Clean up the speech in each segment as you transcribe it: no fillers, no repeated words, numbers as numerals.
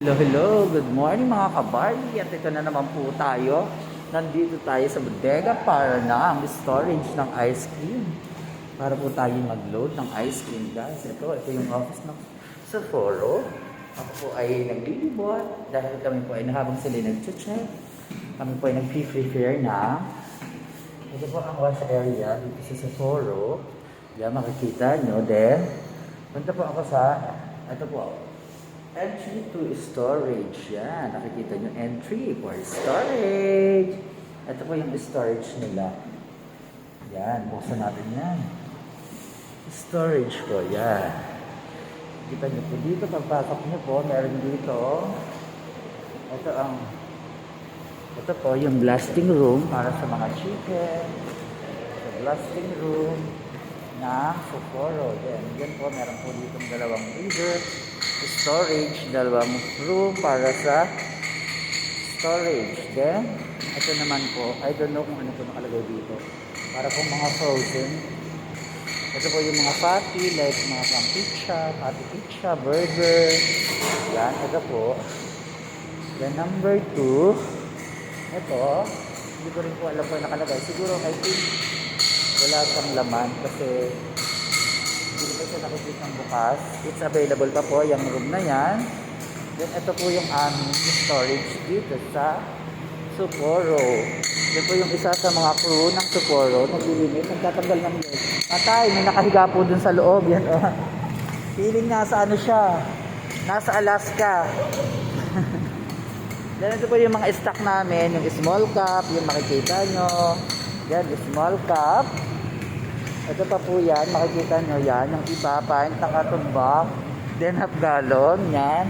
Hello, hello. Good morning mga kabarli. At ito na naman po tayo. Nandito tayo sa bodega para na ang storage ng ice cream. Para po tayo mag-load ng ice cream, guys. Ito yung office ng Sephora. Ako po ay naglilibot dahil kami po ay habang sila nag-check. Kami po ay nag-prepare na. Ito po ang wash area dito sa Sephora. Yan, makikita nyo. Then, punta po ako sa, ito po, entry to storage. Yan, nakikita nyo, entry for storage. Ito po yung storage nila. Yan, buksan natin yan. Storage po, yan. Kita nyo po dito, pagpasok nyo po, meron dito. Ito po yung blasting room para sa mga chicken. The blasting room na Sephora. Yan po, meron po dito dalawang freezer. Storage, dalawang room para sa storage. Then, ito naman po, I don't know kung ano po nakalagay dito. Para po mga frozen. Ito po yung mga patty, like mga patty pizza, burger. Yan, ito po. Then, number 2, ito, hindi ko rin po alam po nakalagay. Siguro, I think, wala siyang laman kasi hindi ko siya nakikita bukas. It's available pa po yung room na yan. Then ito po yung aming storage dito sa Sephora. Yan po yung isa sa mga crew ng Sephora. Naglilimit, nagtatanggal ng leg. Patay, may nakahiga po dun sa loob. Yan o. Feeling nasa ano siya. Nasa Alaska. Then ito po yung mga stock namin. Yung small cup, yung makikita nyo. Yan, small cup. Ito pa po yan, makikita nyo yan, yung iba, pint, nakatumbak, then half gallon, yan.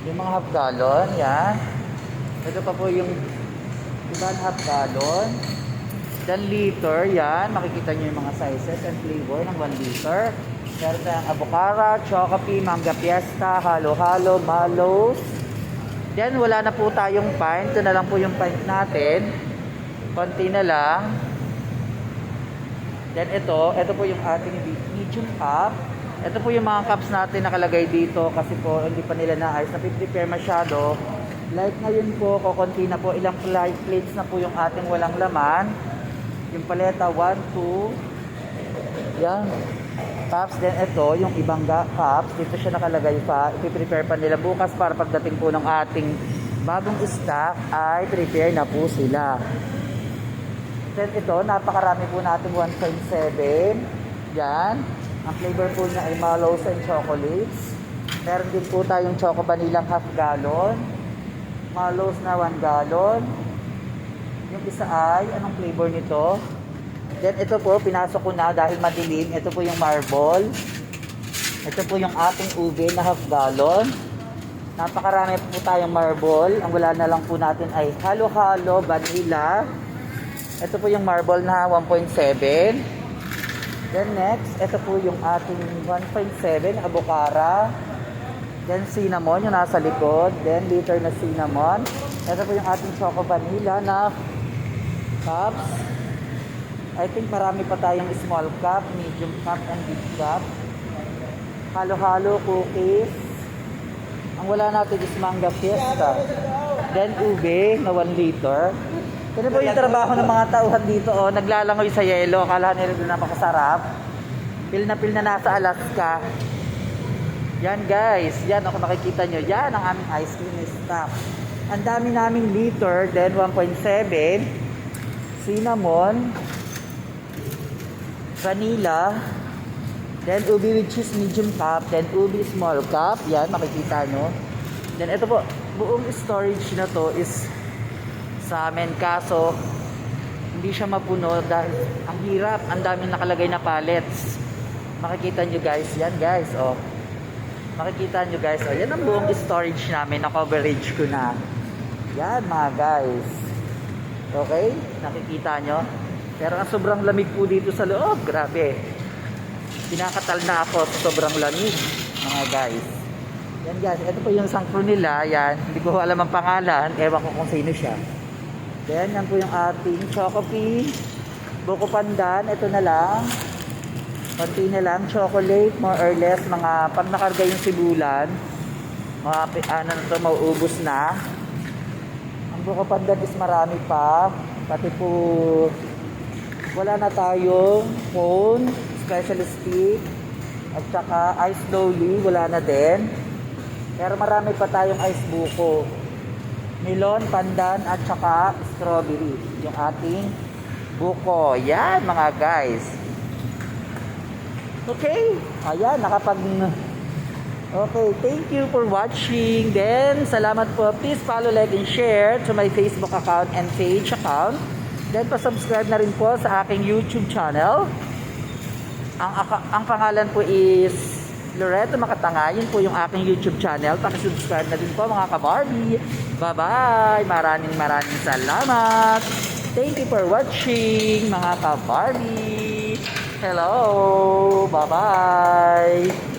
Yung mga half gallon, yan. Ito pa po yung iba half gallon, then liter, yan. Makikita nyo yung mga sizes and flavor ng 1 liter. Meron tayong avocado, Chocopee, Manga Fiesta, halo-halo, Malos. Then wala na po tayong pint, ito na lang po yung pint natin. Konti na lang. Then ito po yung ating medium cup. Ito po yung mga cups natin nakalagay dito kasi po hindi pa nila naayos, na-prepare masyado. Like ngayon po, kukunti na po, ilang plates na po yung ating walang laman. Yung paleta, 1, 2. Yan. Cups. Then ito, yung ibang cups, dito siya nakalagay pa. I-prepare pa nila bukas para pagdating po ng ating bagong stock ay prepare na po sila. Then ito, napakarami po natin 1.7. Yan. Ang flavor po niya ay mallows and chocolates. Meron din po tayong choco vanilla half gallon. Mallows na 1 gallon. Yung isa ay, anong flavor nito? Then ito po, pinasok ko na dahil madilim. Ito po yung marble. Ito po yung ating ube na half gallon. Napakarami po tayong marble. Ang wala na lang po natin ay halo-halo, vanilla. Ito po yung marble na 1.7. Then next, ito po yung ating 1.7 avocado. Then cinnamon yung nasa likod. Then liter na cinnamon. Ito po yung ating choco vanilla na cups. I think marami pa tayong small cup, medium cup, and big cup. Halo-halo cookies. Ang wala natin is Manga Fiesta. Then ube na 1 liter. Ito po yung trabaho ng mga tauhan dito, oh, naglalangoy sa yelo, akala nila doon napakasarap. Pil na nasa Alaska. Yan guys, yan ako makikita nyo, yan ang aming ice cream stock. Ang dami naming liter, then 1.7, cinnamon, vanilla, then ubi with cheese medium cup, then ubi small cup, yan makikita nyo. Then ito po, buong storage na to is sa amin, kaso hindi siya mapuno dahil ang hirap, ang daming nakalagay na pallets. Makikita nyo guys, yan guys, oh. Makikita nyo guys, oh, yan ang buong storage namin, na coverage ko na. Yan mga guys. Okay, nakikita nyo. Pero ang sobrang lamig po dito sa loob, grabe. Pinakatal na ako sa sobrang lamig, mga guys. Yan guys, ito po yung isang crew nila, yan. Hindi ko alam ang pangalan, ewan ko kung sino siya. Then, yan po yung ating Chocopee, Buko Pandan, ito na lang. Konti na lang, chocolate, more or less, mga pag nakarga yung sibulan. ano na to, mauubos na. Ang buko pandan is marami pa. Pati po, wala na tayong cone, special stick, at saka ice slowly, wala na din. Pero marami pa tayong ice buko. Melon, pandan, at saka strawberry. Yung ating buko. Yan mga guys. Okay. Ayan, Okay, thank you for watching. Then, salamat po. Please follow, like, and share to my Facebook account and page account. Then, pa-subscribe na rin po sa aking YouTube channel. Ang pangalan po is Loreto Makatanga. Yun po yung aking YouTube channel. Paki-subscribe na din po mga ka-Barbie. Bye-bye! Maraming salamat! Thank you for watching mga ka-Barbie! Hello! Bye-bye!